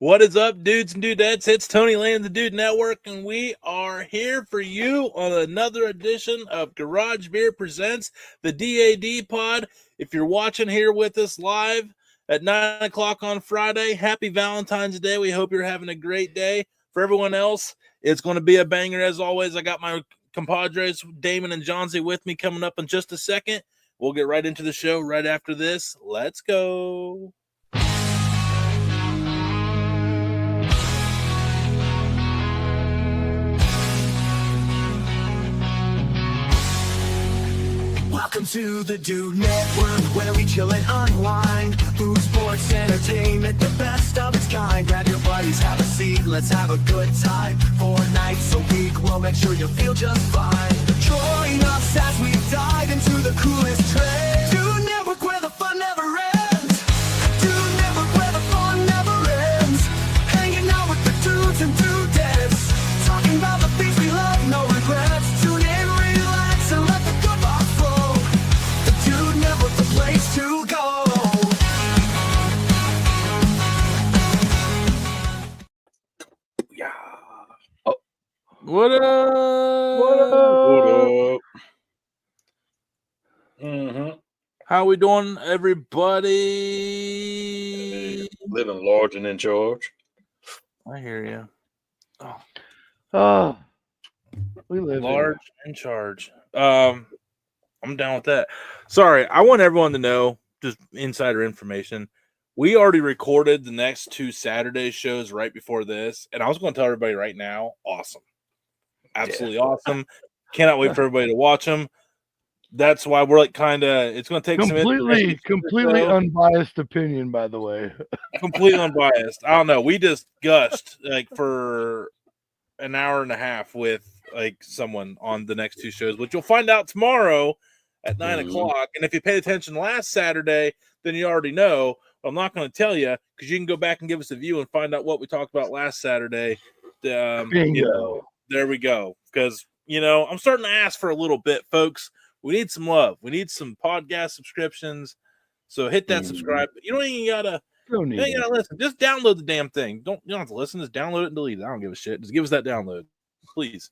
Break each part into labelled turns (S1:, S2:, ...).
S1: What is up, dudes and dudettes? It's Tony Land, the Dude Network, and we are here for you on another edition of Garage Beer Presents the DAD Pod. If you're watching here with us live at 9 o'clock on Friday, happy Valentine's Day. We hope you're having a great day. For everyone else, it's going to be a banger as always. I got my compadres, Damon and Johnsy, with me coming up in just a second. We'll get right into the show right after this. Let's go.
S2: Welcome to the Dude Network, where we chill and unwind. Food, sports, entertainment, the best of its kind. Grab your buddies, have a seat, let's have a good time. 4 nights a week, we'll make sure you feel just fine. Join us as we dive into the coolest trends. Dude Network, where the fun never ends. Dude Network, where the fun never ends. Hanging out with the dudes and dudettes. Talking about the things we love, no regrets. Tune in, relax, and let the good vibes flow. The Dude Network, the place to go.
S1: Yeah. Oh. What up?
S3: What up?
S1: What up? How we doing, everybody?
S3: Living large and in charge.
S1: I hear you.
S3: Oh, we live
S1: Large in charge. I'm down with that. Sorry, I want everyone to know, just insider information. We already recorded the next 2 Saturday shows right before this, and I was going to tell everybody right now, awesome. Absolutely awesome. Cannot wait for everybody to watch them. That's why we're like kind of, it's going to take
S3: completely unbiased opinion, by the way.
S1: Completely unbiased. I don't know. We just gushed like for an hour and a half with like someone on the next 2 shows, which you'll find out tomorrow at 9 o'clock. And if you paid attention last Saturday, then you already know. I'm not going to tell you because you can go back and give us a view and find out what we talked about last Saturday.
S3: Bingo.
S1: There we go. Because, I'm starting to ask for a little bit, folks. We need some love. We need some podcast subscriptions. So hit that subscribe. You don't even gotta listen. Just download the damn thing. You don't have to listen. Just download it and delete it. I don't give a shit. Just give us that download, please.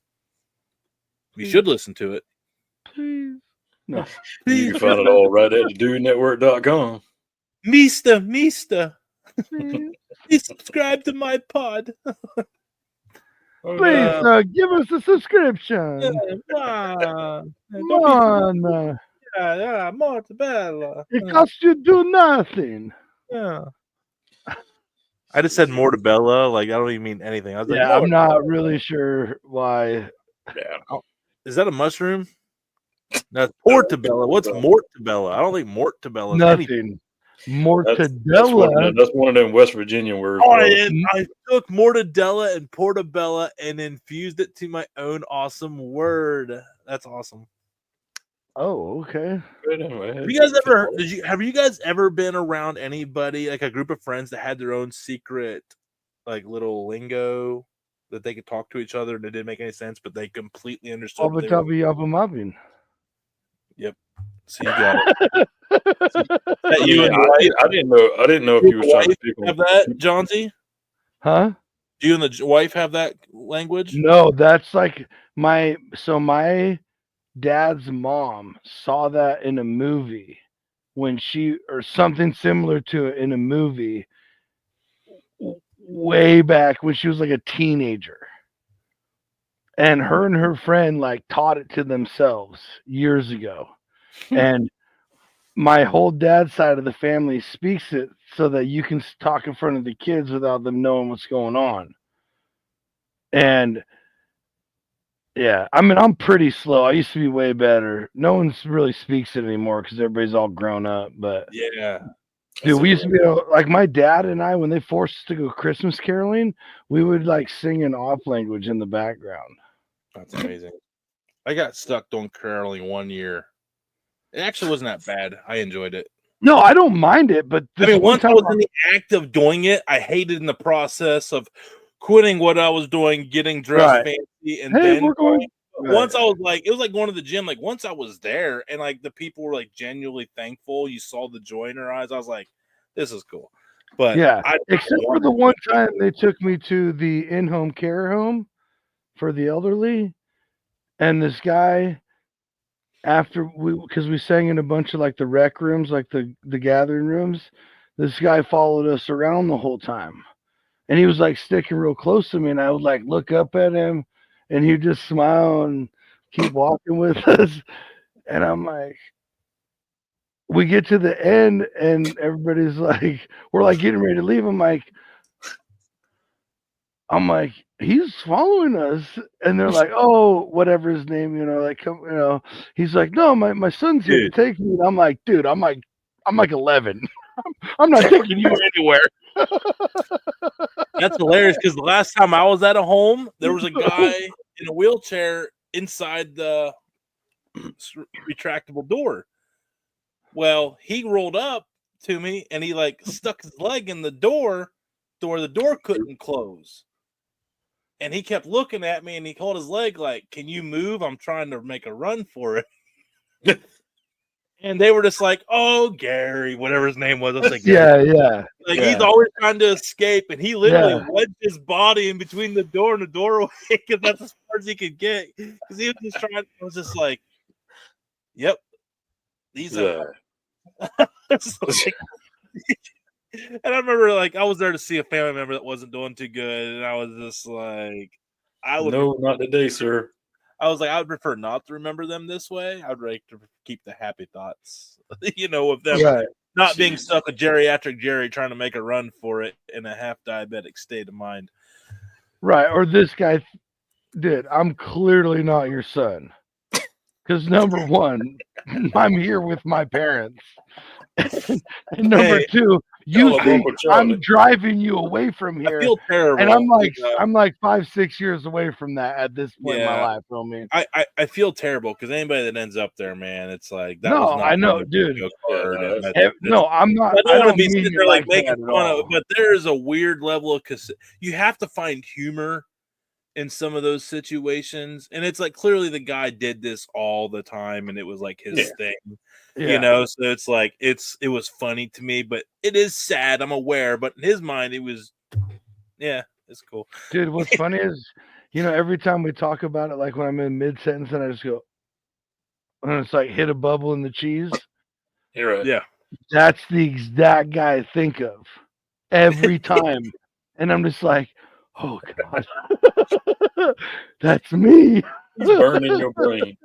S1: You should listen to it.
S3: Please. No.
S4: You can find it all right at thedudenetwork.com.
S1: Mister. Please subscribe to my pod.
S3: Please give us a subscription.
S1: Come
S3: on.
S1: Yeah, Mortadella.
S3: It costs you do nothing.
S1: Yeah. I just said Mortadella. Like, I don't even mean anything. I was like,
S3: I'm not really sure why.
S1: Yeah. Is that a mushroom? That's Portobello. What's Mortadella? I don't think Mortadella is
S3: nothing.
S1: Anything.
S3: Mortadella.
S4: That's one of them West Virginia words.
S1: I took mortadella and portobello and infused it to my own awesome word. That's awesome.
S3: Oh, okay.
S1: Have you guys ever been around anybody, like a group of friends that had their own secret, like little lingo that they could talk to each other and it didn't make any sense, but they completely understood? Yep. So you got it.
S4: I didn't know if you were trying to pick on
S1: have that, Johnsy?
S3: Huh?
S1: Do you and the wife have that language?
S3: No, that's like my dad's mom saw that in a movie or something similar to it in a movie way back when she was like a teenager. And her and her friend like taught it to themselves years ago. And my whole dad's side of the family speaks it so that you can talk in front of the kids without them knowing what's going on. And yeah, I mean, I'm pretty slow. I used to be way better. No one really speaks it anymore because everybody's all grown up. But
S1: yeah,
S3: dude, we used to be like my dad and I, when they forced us to go Christmas caroling, we would like sing an off language in the background.
S1: That's amazing. I got stuck doing caroling one year. It actually wasn't that bad. I enjoyed it.
S3: No, I don't mind it, but
S1: once I was in the act of doing it, I hated in the process of quitting what I was doing, getting dressed fancy, and once I was like, it was like going to the gym. Like once I was there, and like the people were like genuinely thankful. You saw the joy in their eyes. I was like, this is cool. But
S3: Yeah, except for the one time they took me to the in-home care home for the elderly, and this guy, because we sang in a bunch of like the rec rooms, like the gathering rooms, this guy followed us around the whole time, and he was like sticking real close to me, and I would like look up at him, and he'd just smile and keep walking with us, and I'm like. We get to the end and everybody's like, we're like getting ready to leave. I'm like, he's following us. And they're like, oh, whatever his name, like, come, he's like, no, my son's here to take me. And I'm like, dude, I'm like 11. I'm not taking you anywhere.
S1: That's hilarious because the last time I was at a home, there was a guy in a wheelchair inside the retractable door. Well, he rolled up to me and he like stuck his leg in the door to where the door couldn't close. And he kept looking at me and he called his leg like, can you move? I'm trying to make a run for it. And they were just like, oh, Gary, whatever his name was. I was like,
S3: yeah.
S1: Like he's always trying to escape. And he literally wedged his body in between the door and the doorway because that's as far as he could get. Because he was just trying, I was just like, yep. These are. And I remember, like, I was there to see a family member that wasn't doing too good, and I was just like,
S4: not today, sir.
S1: I was like, I would prefer not to remember them this way. I'd like to keep the happy thoughts, of them not being stuck with geriatric Jerry trying to make a run for it in a half diabetic state of mind.
S3: Right, or this guy did. I'm clearly not your son. Because number one, I'm here with my parents. And number two, you think I'm driving you away from here.
S1: I feel terrible.
S3: And I'm like 5-6 years away from that at this point in my life.
S1: I feel terrible because anybody that ends up there, man, it's like that.
S3: No, I know, dude. No, I'm not.
S1: I don't want to be sitting there like making fun of it, but there is a weird level of you have to find humor in some of those situations, and it's like clearly the guy did this all the time and it was like his thing, so it's like it was funny to me, but it is sad, I'm aware, but in his mind it was it's cool.
S3: Dude, what's funny is every time we talk about it, like when I'm in mid-sentence and I just go and it's like hit a bubble in the cheese.
S4: You're right.
S1: Yeah,
S3: that's the exact guy I think of every time. And I'm just like, oh God, that's me.
S4: He's burning your brain.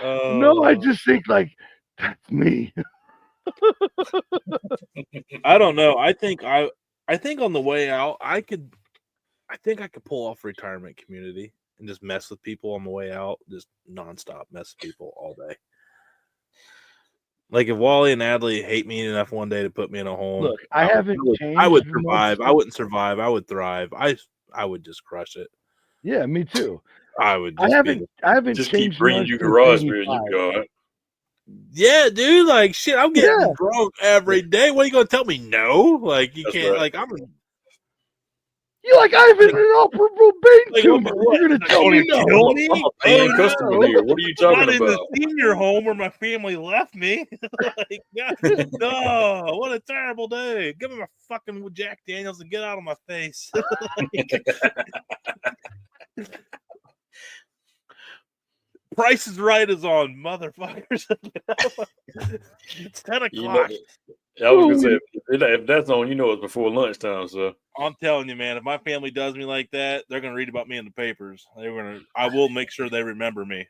S3: No, I just think like that's me.
S1: I don't know. I think on the way out, I could pull off retirement community and just mess with people on the way out, just nonstop mess with people all day. Like if Wally and Adley hate me enough one day to put me in a home,
S3: look, I haven't changed.
S1: I would survive. I wouldn't survive. I would thrive. I would just crush it.
S3: Yeah, me too.
S1: I would.
S3: I haven't
S4: just
S3: changed.
S4: Keep bringing you garage beer, you go.
S1: Yeah, dude. Like shit, I'm getting drunk every day. What are you gonna tell me? No, like you can't. Like I'm.
S3: You're like I have an inoperable brain tumor. You're gonna tell me no?
S4: I'm a paying customer here. What are you talking about?
S1: In the senior home where my family left me. Like, no, what a terrible day. Give me my fucking Jack Daniels and get out of my face. Price is Right is on, motherfuckers. It's 10 o'clock.
S4: I was gonna say if that's on, it's before lunchtime. So
S1: I'm telling you, man, if my family does me like that, they're gonna read about me in the papers. I will make sure they remember me.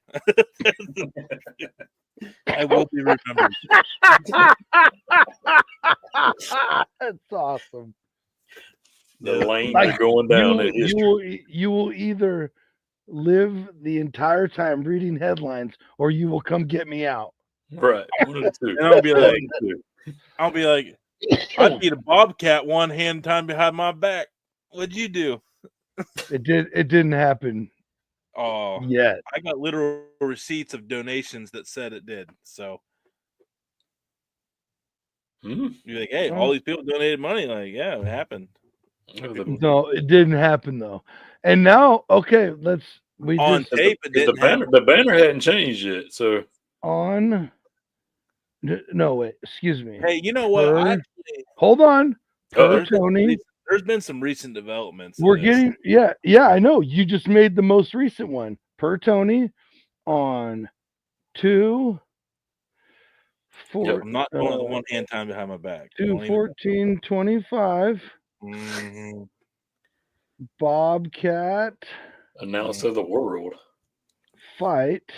S1: I will be remembered.
S3: That's awesome.
S4: The lanes are going down.
S3: You will either live the entire time reading headlines, or you will come get me out.
S4: Right.
S1: And I'll be like, I beat a bobcat one hand time behind my back. What'd you do?
S3: It didn't happen.
S1: Oh,
S3: yeah.
S1: I got literal receipts of donations that said it did. So you're like, hey, all these people donated money. Like, yeah, it happened.
S3: No, it didn't happen though. And now, okay,
S1: on tape.
S4: The banner hadn't changed yet. So
S3: no, wait, excuse me.
S1: Hey, you know what?
S3: Hold on. per Tony.
S1: There's been some recent developments.
S3: We're getting I know. You just made the most recent one. Per Tony on 2 4.
S1: I'm not going the one hand time behind my back.
S3: 2/14/25.
S1: Mm-hmm.
S3: Bobcat.
S4: Announcer of the world.
S3: Fight.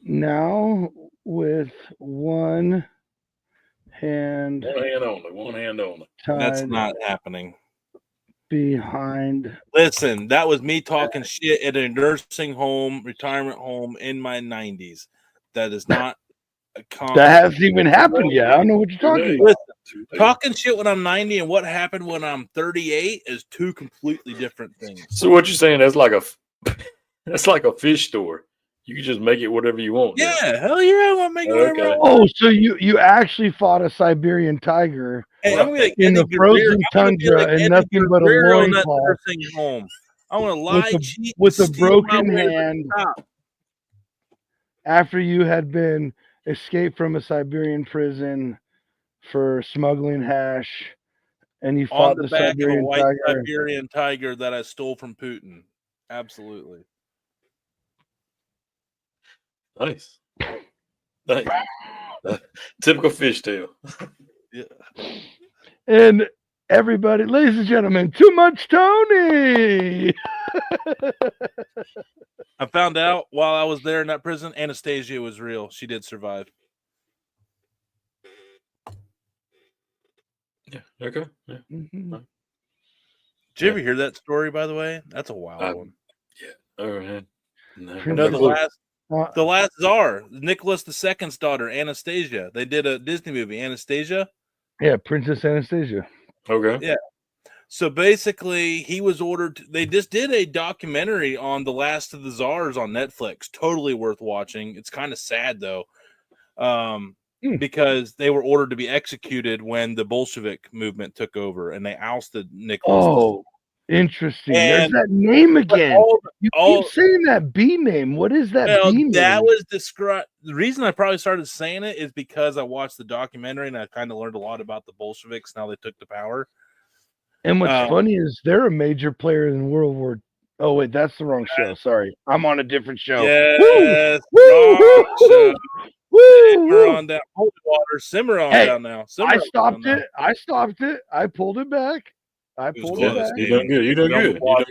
S3: Now with one hand.
S4: One hand only.
S1: That's not happening.
S3: Behind.
S1: Listen, that was me talking shit at a nursing home, retirement home in my 90s. That is not a
S3: that hasn't even happened yet. I don't know what you're talking about.
S1: Listen, talking shit when I'm 90 and what happened when I'm 38 is two completely different things.
S4: So what you're saying? That's like a fish store. You can just make it whatever you want.
S1: Yeah, hell yeah, I want to make it whatever I want.
S3: Oh, so you actually fought a Siberian tiger in the frozen tundra and nothing but a loincloth.
S1: I want to lie, cheat,
S3: with a broken hand. After you had been escaped from a Siberian prison for smuggling hash, and you fought
S1: on the
S3: back
S1: of a white Siberian tiger that I stole from Putin. Absolutely.
S4: Nice. Typical fishtail.
S1: Yeah.
S3: And everybody, ladies and gentlemen, Too Much Tony.
S1: I found out while I was there in that prison, Anastasia was real. She did survive.
S4: Yeah. Okay. Yeah.
S3: Mm-hmm.
S1: Did you ever hear that story, by the way? That's a wild one.
S4: Yeah. All right.
S1: No, the last czar, Nicholas II's daughter, Anastasia. They did a Disney movie, Anastasia.
S3: Yeah, Princess Anastasia.
S4: Okay.
S1: Yeah. So basically, he was ordered. They just did a documentary on the last of the czars on Netflix. Totally worth watching. It's kind of sad though, because they were ordered to be executed when the Bolshevik movement took over, and they ousted Nicholas.
S3: Oh, interesting. There's that name again. You keep saying that B name. What is that B name?
S1: That was described. The reason I probably started saying it is because I watched the documentary and I kind of learned a lot about the Bolsheviks and how they took the power.
S3: And what's funny is they're a major player in World War. Oh wait, that's the wrong show. Sorry, I'm on a different show.
S1: Yes,
S3: woo,
S1: woo,
S3: woo,
S1: simmer on down. Hold the water. Simmer on down now.
S3: I stopped it. I pulled it back.
S4: You done good. You done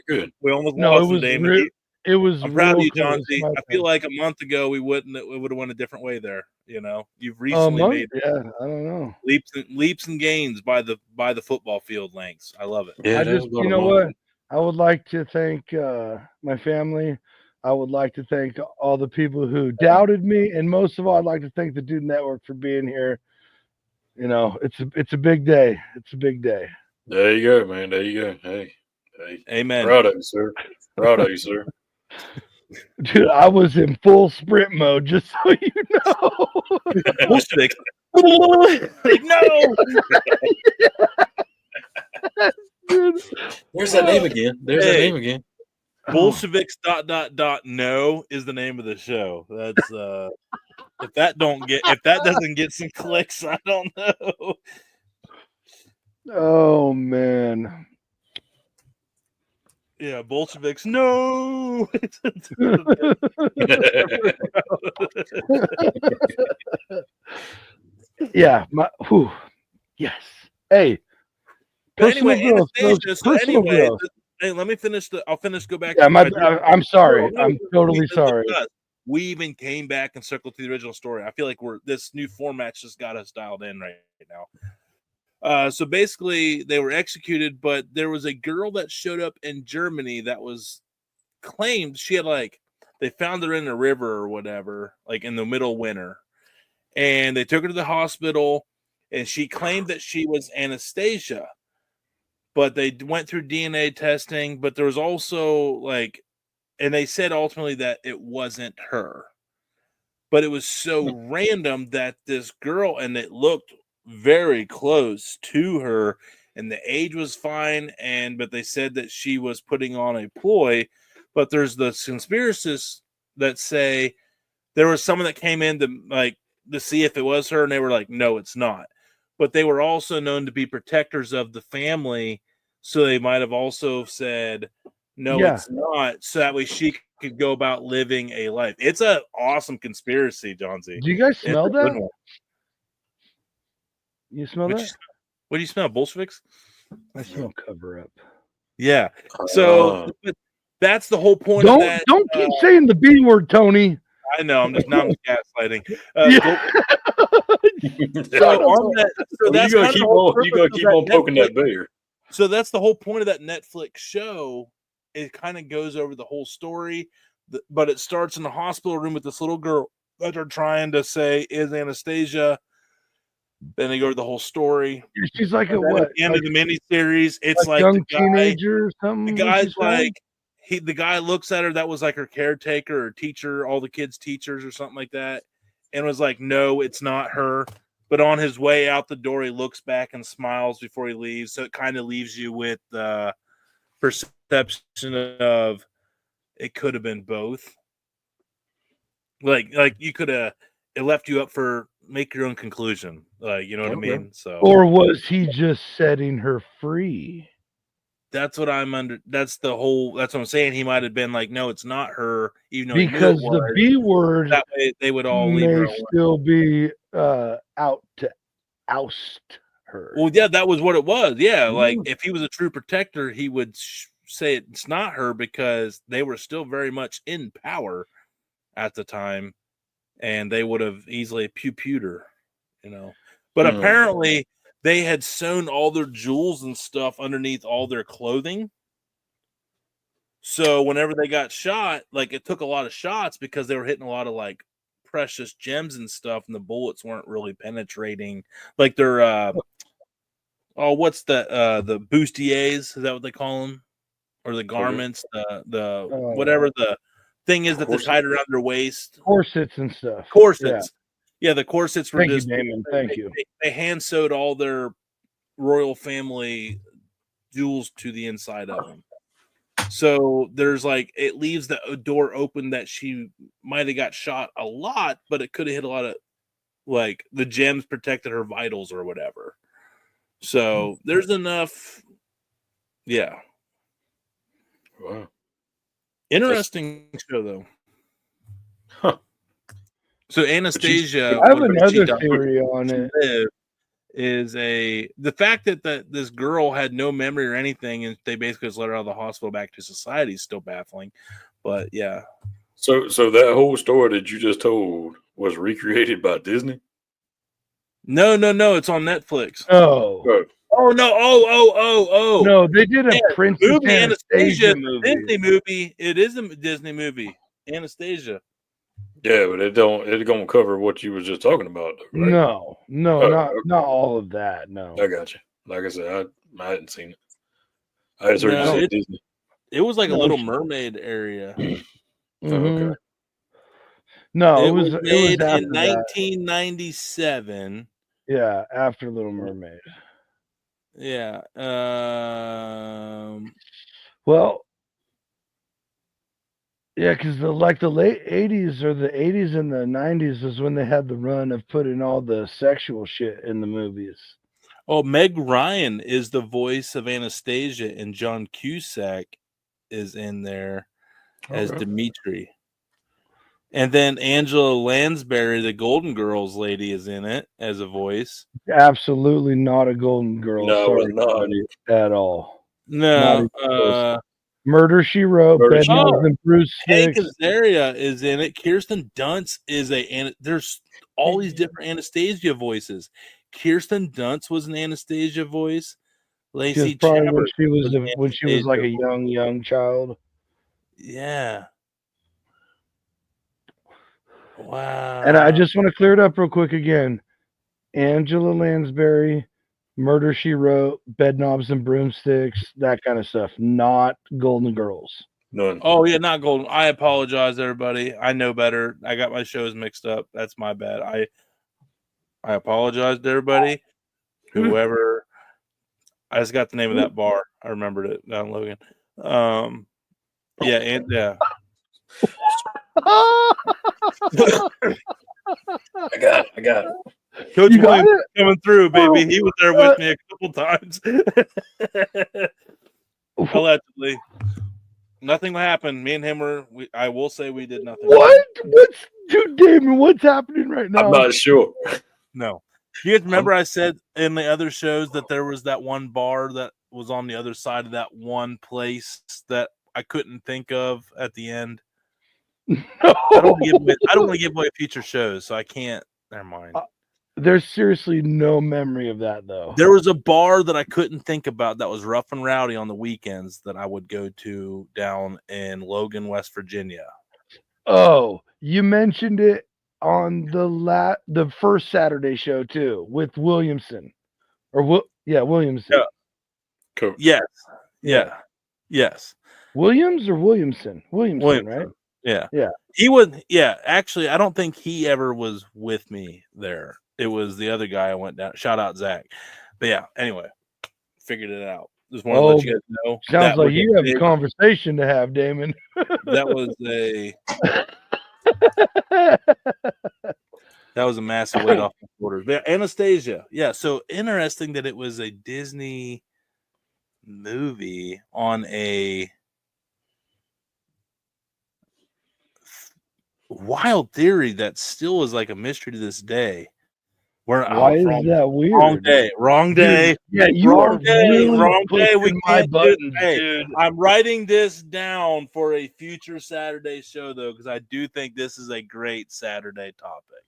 S4: good.
S1: We almost lost him, Damon.
S3: It was.
S1: I'm proud of you, Johnsy. I feel like a month ago we would have went a different way there. You know, you've recently made
S3: I don't know,
S1: leaps and gains by the football field lengths. I love it.
S3: Yeah, you know what? I would like to thank my family. I would like to thank all the people who doubted me, and most of all, I'd like to thank the Dude Network for being here. You know, it's a big day. It's a big day.
S4: There you go, man. There you go. Hey.
S1: Amen.
S4: Proud of you, sir.
S3: Dude, I was in full sprint mode, just so you know.
S1: No.
S4: Where's that name again? That name again.
S1: Bolsheviks ... No is the name of the show. That's if that doesn't get some clicks, I don't know.
S3: Oh man.
S1: Yeah, Bolsheviks. No.
S3: Yeah. Yes. Hey.
S1: But anyway, Anastasia. So anyway, hey, let me finish. I'll finish. Go back.
S3: Yeah, I'm sorry. I'm totally sorry.
S1: We even came back and circled to the original story. I feel like this new format just got us dialed in right now. So basically, they were executed, but there was a girl that showed up in Germany that was claimed she had they found her in a river or whatever, like in the middle of winter, and they took her to the hospital, and she claimed that she was Anastasia, but they went through DNA testing, but there was also and they said ultimately that it wasn't her, but it was so random that this girl, and it looked very close to her, and the age was fine, but they said that she was putting on a ploy. But there's the conspiracists that say there was someone that came in to see if it was her, and they were like, no, it's not. but they were also known to be protectors of the family. So they might have also said, no,
S3: Yeah.
S1: it's not. So that way she could go about living a life. It's an awesome conspiracy, Johnsy.
S3: Do you guys
S1: It's
S3: smell
S1: a good
S3: that?
S1: one.
S3: You smell
S1: What
S3: that?
S1: do you smell? Bolsheviks?
S3: I smell cover up.
S1: Yeah. So that's the whole point of that.
S3: Don't keep saying the B word, Tony.
S1: I know. I'm just gaslighting.
S3: Yeah.
S1: So on that, so that's
S4: you
S1: kind
S4: gotta
S1: of
S4: keep
S1: the whole
S4: on. You
S1: purpose
S4: gotta
S1: of
S4: keep
S1: that
S4: on poking
S1: Netflix-
S4: that bear.
S1: So that's the whole point of that Netflix show. It kind of goes over the whole story, but it starts in the hospital room with this little girl that they're trying to say is Anastasia. Then they go over the whole story.
S3: She's like a
S1: And then
S3: what?
S1: at the end
S3: Like,
S1: of the miniseries, it's like
S3: young
S1: the guy,
S3: teenager or something.
S1: the
S3: what
S1: guy's
S3: you said?
S1: like the guy looks at her, that was like her caretaker or teacher, all the kids' teachers or something like that, and was like, no, it's not her. But on his way out the door, he looks back and smiles before he leaves. So it kind of leaves you with the perception of it could have been both. Like you could have, it left you up for make your own conclusion. You know what I mean? So,
S3: or was he just setting her free?
S1: that's what I'm under. That's the whole. That's what I'm saying. He might have been like, no, it's not her, even though
S3: Because
S1: he knew it
S3: the
S1: was.
S3: B word
S1: That way, they would all leave her
S3: may
S1: alone.
S3: still be out to oust her.
S1: Well, yeah, that was what it was. Yeah, like if he was a true protector, he would say it's not her because they were still very much in power at the time, and they would have easily pew-pewed her, you know. But apparently, they had sewn all their jewels and stuff underneath all their clothing. So whenever they got shot, like it took a lot of shots because they were hitting a lot of like precious gems and stuff, and the bullets weren't really penetrating. Like their what's the bustiers? Is that what they call them? Or the garments, the whatever the thing is that they're tied around their waist.
S3: Corsets and stuff.
S1: Corsets. Yeah, the corsets were
S3: Thank
S1: just
S3: you, Damon. Thank you.
S1: They hand sewed all their royal family jewels to the inside of them. So there's like it leaves the door open that she might have got shot a lot, but it could have hit a lot of like the gems protected her vitals or whatever. So there's enough. Yeah.
S4: Wow.
S1: Interesting show though.
S4: Huh.
S1: So Anastasia,
S3: I have another theory on it.
S1: Is the fact that this girl had no memory or anything, and they basically just let her out of the hospital back to society is still baffling. But yeah.
S4: So that whole story that you just told was recreated by Disney?
S1: No, it's on Netflix.
S3: Oh.
S1: Oh no! Oh!
S3: No, they did a Princess
S1: movie,
S3: Anastasia movie.
S1: Disney movie. It is a Disney movie. Anastasia.
S4: Yeah, but it don't cover what you was just talking about, right?
S3: No, not all of that. No,
S4: I got you. Like I said, I hadn't seen it. I just heard you say Disney.
S1: It was like a Little Mermaid area.
S3: Mm-hmm.
S4: Okay.
S3: No,
S1: it was made
S3: after
S1: in 1997.
S3: Yeah, after Little Mermaid.
S1: Yeah.
S3: Well, yeah, because the late 80s or the 80s and the 90s is when they had the run of putting all the sexual shit in the movies.
S1: Oh, Meg Ryan is the voice of Anastasia, and John Cusack is in there as Dimitri. And then Angela Lansbury, the Golden Girls lady, is in it as a voice.
S3: Absolutely not a Golden Girl.
S4: No,
S3: sorry,
S4: not
S3: at all.
S1: No.
S3: Murder, She Wrote. And Bruce
S1: Hank Azaria is in it. Kirsten Dunst is there's all these different Anastasia voices. Kirsten Dunst was an Anastasia voice. Lacey
S3: probably
S1: Chabert
S3: when she was like a young child.
S1: Yeah. Wow.
S3: And I just want to clear it up real quick again. Angela Lansbury, Murder, She Wrote, Bedknobs and Broomsticks, that kind of stuff. Not Golden Girls.
S4: None.
S1: Oh, yeah, not Golden. I apologize, everybody. I know better. I got my shows mixed up. That's my bad. I apologize to everybody. Whoever. I just got the name of that bar. I remembered it down Logan. Yeah.
S4: I got it.
S1: Coach
S3: You got
S1: Williams
S3: it?
S1: coming through, baby. He was there with me a couple times. Allegedly. Nothing happened. Me and him I will say we did nothing.
S3: What? Dude, Damon, what's happening right now?
S4: I'm not sure.
S1: No. You guys remember I said in the other shows that there was that one bar that was on the other side of that one place that I couldn't think of at the end?
S3: No.
S1: I don't want to give away future shows, so I can't. Never mind.
S3: There's seriously no memory of that, though.
S1: There was a bar that I couldn't think about that was rough and rowdy on the weekends that I would go to down in Logan, West Virginia.
S3: Oh, you mentioned it on the first Saturday show too with Williamson, Williamson.
S1: Yeah.
S4: Cool.
S1: Yes. Yeah. Yes.
S3: Williams or Williamson? Williamson, right?
S1: Yeah.
S3: Yeah.
S1: He would. Yeah. Actually, I don't think he ever was with me there. It was the other guy I went down. Shout out Zach. But yeah. Anyway, figured it out. Just want to let you guys know.
S3: Sounds like you have a conversation to have, Damon.
S1: That was a massive weight off my shoulders. But Anastasia. Yeah. So interesting that it was a Disney movie on a wild theory that still is like a mystery to this day.
S3: Why is that weird?
S1: Wrong day.
S3: Yeah, you
S1: wrong day.
S3: Really
S1: wrong day. We
S3: my
S1: can't
S3: buttons,
S1: hey,
S3: dude.
S1: I'm writing this down for a future Saturday show, though, because I do think this is a great Saturday topic.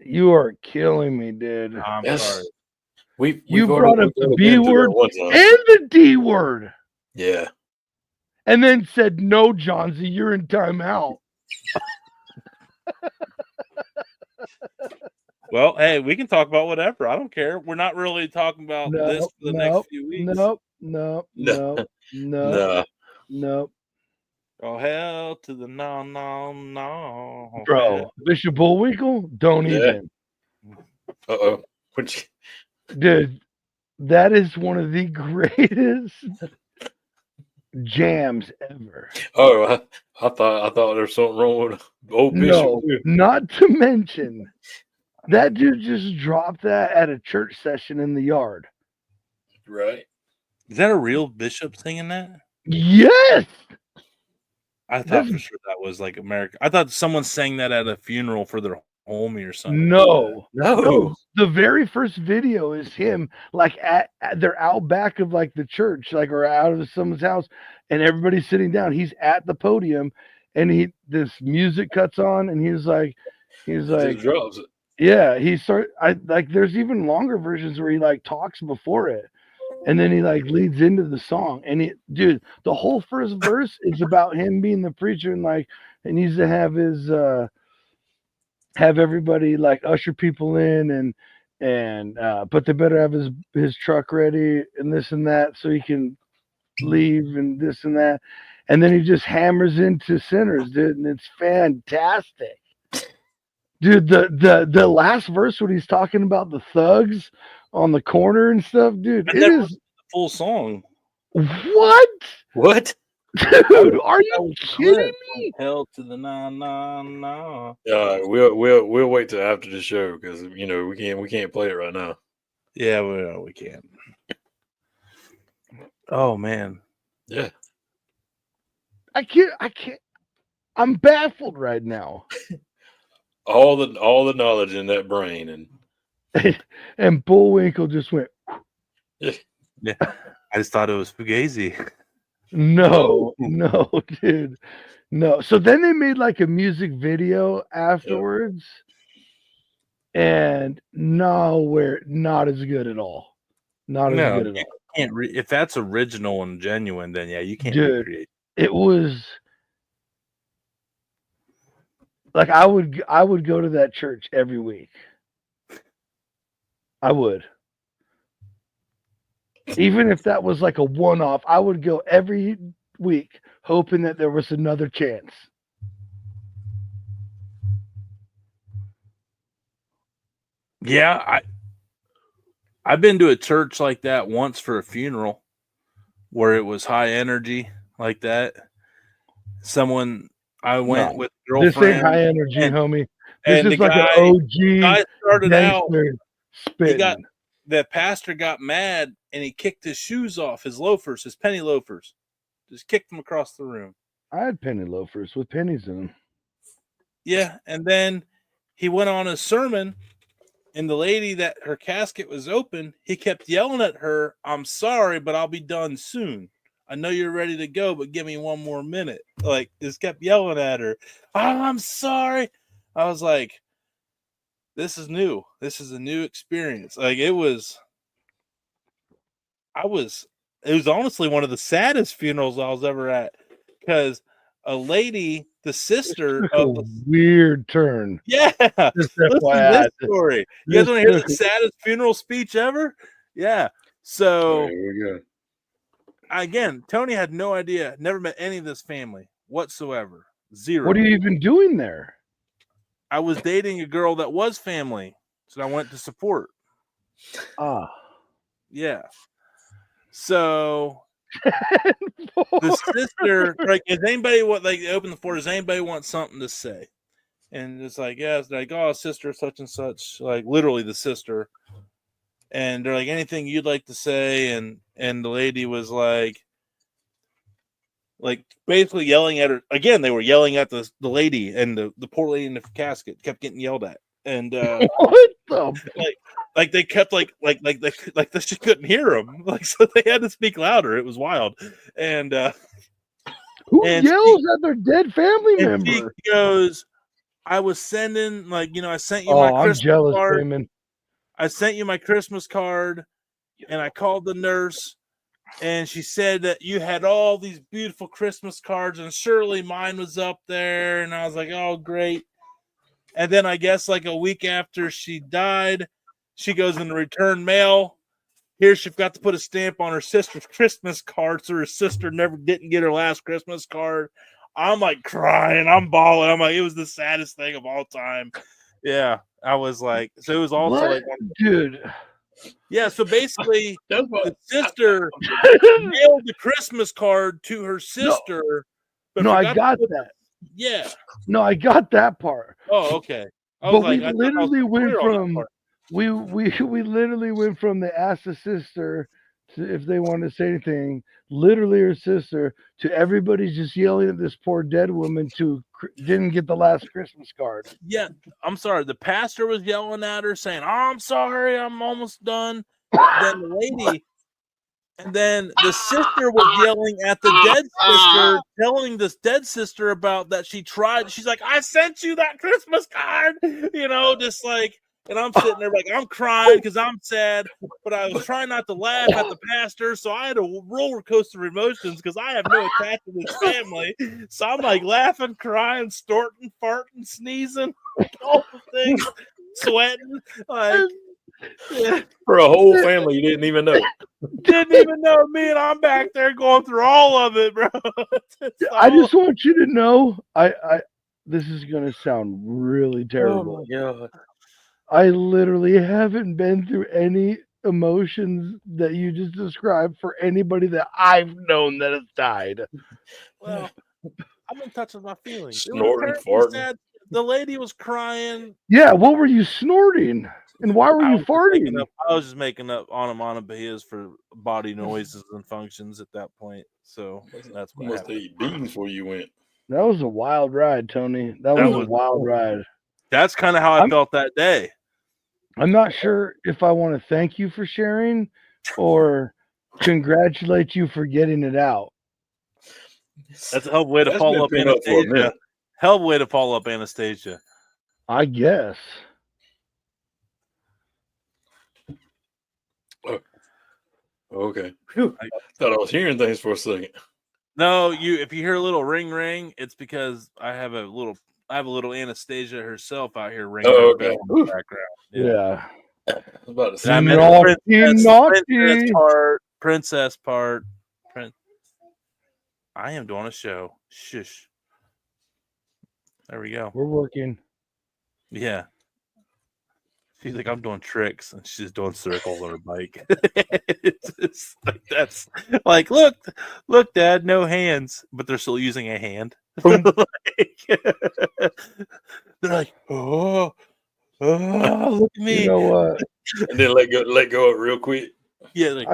S3: You are killing me, dude.
S1: I'm sorry.
S3: You brought up the B word and the D word.
S4: Yeah.
S3: And then said, no, Johnsy, you're in timeout.
S1: Well, hey, we can talk about whatever. I don't care. We're not really talking about this for the next few weeks.
S3: No.
S1: Oh, hell to the no.
S3: Bro, Bishop Bullwinkle, don't even.
S4: Uh-oh.
S3: Dude, that is one of the greatest jams ever.
S4: Oh, I thought there was something wrong with old Bishop.
S3: No, not to mention that dude just dropped that at a church session in the yard.
S4: Right.
S1: Is that a real bishop singing that?
S3: Yes.
S1: I thought for sure that was like America. I thought someone sang that at a funeral for their homie or something.
S3: No.
S1: The
S3: very first video is him like they're out back of like the church, like or out of someone's house, and everybody's sitting down. He's at the podium, and this music cuts on, and he's like,
S4: drops it.
S3: Yeah, there's even longer versions where he like talks before it, and then he like leads into the song. And the whole first verse is about him being the preacher and like it needs to have his have everybody like usher people in and but they better have his truck ready and this and that so he can leave and this and that. And then he just hammers into sinners, dude, and it's fantastic. Dude, the last verse when he's talking about the thugs on the corner and stuff, dude, it is
S1: the full song.
S3: What? Dude, are you kidding me?
S1: Hell to the no.
S4: We'll wait till after the show because we can't play it right now.
S1: Yeah, we can't. Oh man.
S4: Yeah.
S3: I can't. I'm baffled right now.
S4: all the knowledge in that brain
S3: and Bullwinkle just went.
S1: Yeah. I just thought it was Fugazi.
S3: No, dude. No. So then they made like a music video afterwards. Yep. And not as good at all. Not as good at all.
S1: Can't if that's original and genuine, then yeah, you can't recreate.
S3: It was like I would go to that church every week. I would. Even if that was like a one-off, I would go every week hoping that there was another chance.
S1: Yeah, I've been to a church like that once for a funeral where it was high energy like that. I went with a girlfriend.
S3: This ain't high energy, homie. This
S1: And
S3: is like an OG
S1: started out.
S3: gangster spitting.
S1: The pastor got mad and he kicked his shoes off, his loafers, his penny loafers. Just kicked them across the room.
S3: I had penny loafers with pennies in them.
S1: Yeah, and then he went on a sermon, and the lady that her casket was open, he kept yelling at her, "I'm sorry, but I'll be done soon. I know you're ready to go, but give me one more minute." Like, just kept yelling at her. "Oh, I'm sorry." I was like, this is new. This is a new experience. Like, it was honestly one of the saddest funerals I was ever at, because a lady, the sister of
S3: a weird turn.
S1: Yeah.
S3: Just
S1: Listen to
S3: FYI.
S1: this story. You guys want to hear the saddest funeral speech ever? Yeah. So
S4: Here we go.
S1: again, Tony had no idea, never met any of this family whatsoever. Zero.
S3: What are you even doing there?
S1: I was dating a girl that was family, so I went to support.
S3: Ah.
S1: Yeah. So the sister, like, is anybody what, like, they open the floor, does anybody want something to say? And it's like, yeah, it's like, oh, sister such and such, like literally the sister. And they're like, anything you'd like to say? And the lady was like basically yelling at her. Again, they were yelling at the lady, and the poor lady in the casket kept getting yelled at. And
S3: what the
S1: like they kept like she couldn't hear them. Like, so they had to speak louder. It was wild. And
S3: who yells at their dead family member?
S1: She goes, I was sending, like, I sent you
S3: my
S1: Christmas
S3: I'm jealous,
S1: card.
S3: Damon.
S1: I sent you my Christmas card, and I called the nurse, and she said that you had all these beautiful Christmas cards, and surely mine was up there. And I was like, oh, great. And then I guess like a week after she died, she goes in the return mail. Here, she forgot to put a stamp on her sister's Christmas card, so her sister never didn't get her last Christmas card. I'm like crying. I'm bawling. I'm like, it was the saddest thing of all time. Yeah, I was like, so it was also like,
S3: dude.
S1: Yeah, so basically, the sister mailed the Christmas card to her sister.
S3: No, I got that.
S1: Yeah.
S3: No, I got that part.
S1: Oh, okay.
S3: But we literally went from we literally went from they asked the sister if they wanted to say anything, literally her sister, to everybody just yelling at this poor dead woman to didn't get the last Christmas card.
S1: Yeah, I'm sorry. The pastor was yelling at her saying, oh, I'm sorry, I'm almost done. Then the lady, and then the sister was yelling at the dead sister, telling this dead sister about that she tried. She's like, I sent you that Christmas card, just like. And I'm sitting there like, I'm crying because I'm sad, but I was trying not to laugh at the pastor, so I had a roller coaster of emotions because I have no attachment to this family. So I'm like laughing, crying, snorting, farting, sneezing, all the things, sweating, like.
S4: Yeah. For a whole family you didn't even know.
S1: Didn't even know me, and I'm back there going through all of it, bro.
S3: I just want you to know, I this is gonna sound really terrible.
S4: Oh my God.
S3: I literally haven't been through any emotions that you just described for anybody that I've known that has died.
S1: Well, I'm in touch with my feelings.
S4: Snorting, farting.
S1: Sad. The lady was crying.
S3: Yeah, what were you snorting? And why were you farting?
S1: I was just making up onomatopoeias for body noises and functions at that point. So that's what
S4: must have eaten beans before you went.
S3: That was a wild ride, Tony. That was a wild ride. That's
S1: kind of how I felt that day.
S3: I'm not sure if I want to thank you for sharing or congratulate you for getting it out.
S1: That's a hell of a way to follow up Anastasia. Hell of a way to follow up Anastasia.
S3: I guess.
S4: Oh. Okay. Whew. I thought I was hearing things for a second.
S1: No, if you hear a little ring, it's because I have a little Anastasia herself out here ringing in the background.
S3: Yeah.
S4: I was about to say.
S1: I meant princess part. I am doing a show. Shush. There we go.
S3: We're working.
S1: Yeah. She's like, I'm doing tricks, and she's doing circles on her bike. It's just like That's like, look, Dad, no hands, but they're still using a hand.
S4: Boom.
S1: They're like, oh, look at me.
S3: You know what?
S4: And then let go of it real quick.
S1: Yeah, like,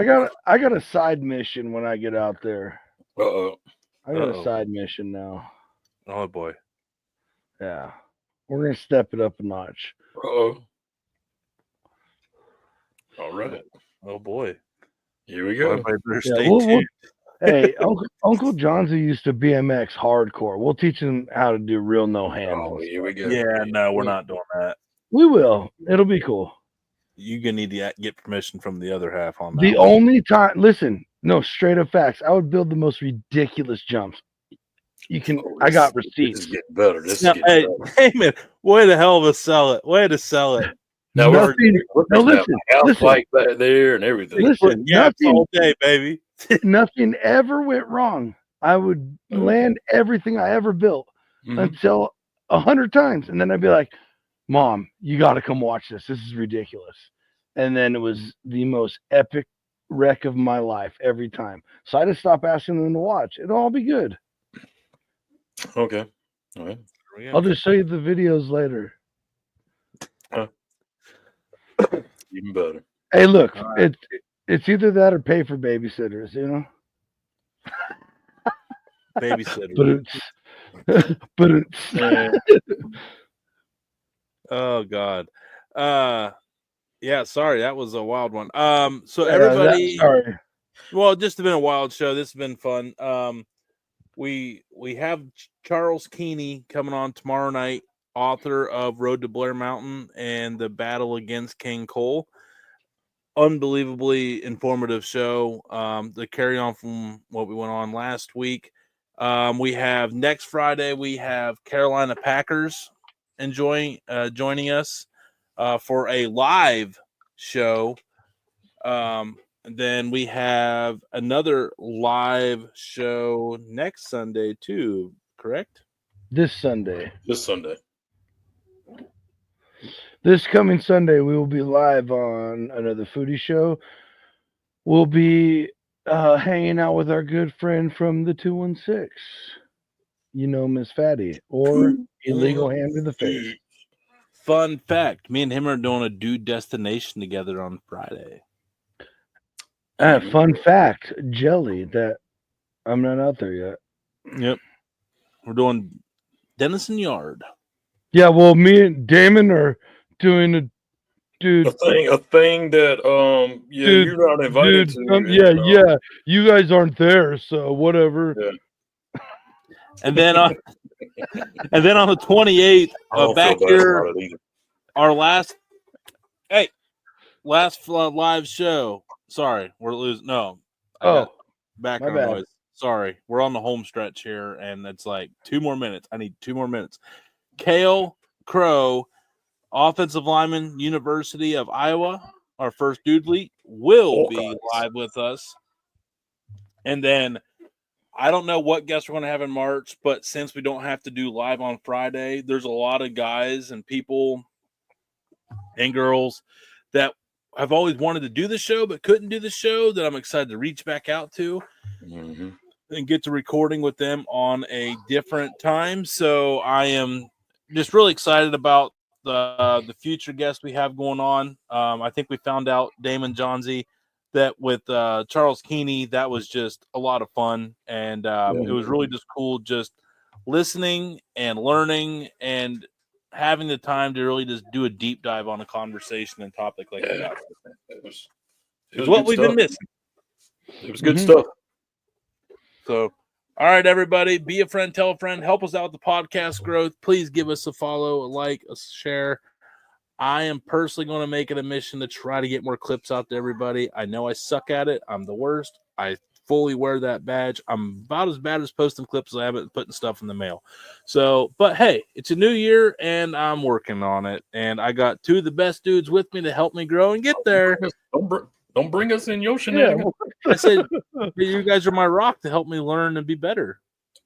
S3: I got a side mission when I get out there.
S4: Uh-oh.
S3: I got
S1: Uh-oh.
S3: a side mission now.
S1: oh boy.
S3: Yeah. We're gonna step it up a notch.
S4: Uh-oh. All right.
S1: Oh boy.
S4: Here we
S1: Well,
S4: go.
S1: everybody better
S3: Yeah,
S1: stay
S3: we'll-
S1: tuned.
S3: Hey, Uncle Johnsy used to BMX hardcore. We'll teach him how to do real no hands.
S4: Oh, here we go.
S1: Yeah, no, we're not doing that.
S3: We will. It'll be cool.
S1: You're gonna need to get permission from the other half on that.
S3: The
S1: one.
S3: only time, listen, no, straight up facts. I would build the most ridiculous jumps. You can.
S4: Oh,
S3: I got
S4: This
S3: receipts.
S4: is getting better. This
S1: Now,
S4: is getting better.
S1: hey man, way to hell of a sell it. Way to sell it.
S4: Now we're
S3: Nothing.
S4: we're
S3: No,
S4: gonna have
S3: listen,
S4: a house
S3: listen.
S4: fight back there and everything.
S3: Listen,
S1: Yeah,
S3: nothing.
S1: all day, baby.
S3: Nothing ever went wrong. I would land everything I ever built
S4: Mhm.
S3: until 100 times, and then I'd be like, "Mom, you got to come watch this. This is ridiculous." And then it was the most epic wreck of my life every time. So I just stopped asking them to watch. It'll all be good.
S4: Okay. All right.
S3: I'll just show you the videos later.
S4: Even better.
S3: Hey, look,
S1: All right.
S3: it's either that or pay for babysitters, you know.
S1: Babysitter.
S3: But it's
S1: Oh God. Yeah, sorry, that was a wild one. So
S3: Yeah,
S1: everybody,
S3: sorry.
S1: well, just been a wild show. This has been fun. We have Charles Keeney coming on tomorrow night, author of Road to Blair Mountain and the Battle Against King Cole. Unbelievably informative show. The carry on from what we went on last week. We have next Friday. We have Carolina Packers joining us for a live show. Then we have another live show next Sunday too, correct?
S3: This Sunday.
S4: This Sunday.
S3: This coming Sunday, we will be live on another foodie show. We'll be hanging out with our good friend from the 216. You know, Miss Fatty, or Illegal Hand to the Face.
S1: Fun fact, me and him are doing a dude destination together on Friday.
S3: Fun fact, Jelly, that I'm not out there yet.
S1: Yep. We're doing Denison Yard.
S3: Yeah, well, me and Damon are doing a dude.
S4: A thing that yeah,
S3: Dude,
S4: you're not invited
S3: Dude,
S4: to.
S3: yeah. You guys aren't there, so whatever.
S4: Yeah.
S1: And then on the 28th,
S4: I don't
S1: back
S4: feel bad
S1: here,
S4: about it either.
S1: our last live show. Sorry, we're losing. No. I got background
S3: my bad.
S1: noise. Sorry. We're on the home stretch here, and it's like 2 more minutes. I need 2 more minutes. Cale Crow, offensive lineman, University of Iowa, our first dude lead, will be live with us. And then I don't know what guests we're going to have in March, but since we don't have to do live on Friday, there's a lot of guys and people and girls that have always wanted to do the show but couldn't do the show that I'm excited to reach back out to and get to recording with them on a different time. So I am just really excited about the future guests we have going on. I think we found out, Damon Johnsy, that with Charles Keeney, that was just a lot of fun. And it was really just cool just listening and learning and having the time to really just do a deep dive on a conversation and topic like that.
S4: It was
S1: What
S4: good
S1: we've
S4: stuff.
S1: been missing.
S4: It was good stuff.
S1: So, all right, everybody, be a friend, tell a friend, help us out with the podcast growth. Please give us a follow, a like, a share. I am personally going to make it a mission to try to get more clips out to everybody. I know I suck at it. I'm the worst. I fully wear that badge. I'm about as bad as posting clips as I have at putting stuff in the mail. So, but hey, it's a new year and I'm working on it. And I got 2 of the best dudes with me to help me grow and get there.
S4: Don't bring us in your shenanigans.
S1: I said, you guys are my rock to help me learn and be better.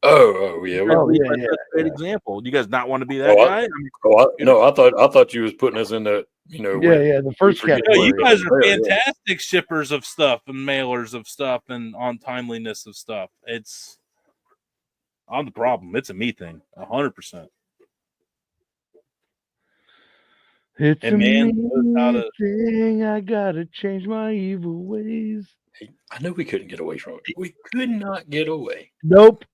S4: Yeah.
S3: Oh,
S1: Lead
S3: yeah,
S1: by
S3: yeah,
S1: such a great
S3: yeah.
S1: example. You guys not want to be that
S4: Oh,
S1: guy? I mean,
S4: no, I thought you was putting us in the,
S3: Yeah,
S4: where
S3: yeah, the first
S4: forget
S1: no, you
S3: category.
S1: guys are
S4: Yeah.
S1: fantastic shippers of stuff and mailers of stuff and on timeliness of stuff. I'm the problem. It's a me thing, 100%.
S3: It's
S1: And
S3: a
S1: man
S3: me
S1: knows how to.
S3: thing. I gotta change my evil ways.
S4: I knew we couldn't get away from it. We could not get away.
S3: Nope.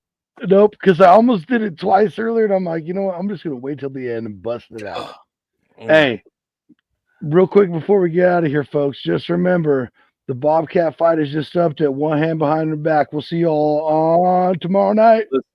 S3: Because I almost did it twice earlier, and I'm like, you know what? I'm just gonna wait till the end and bust it out. Hey, real quick before we get out of here, folks, just remember the Bobcat fight is just up to one hand behind her back. We'll see you all on tomorrow night.
S1: Listen,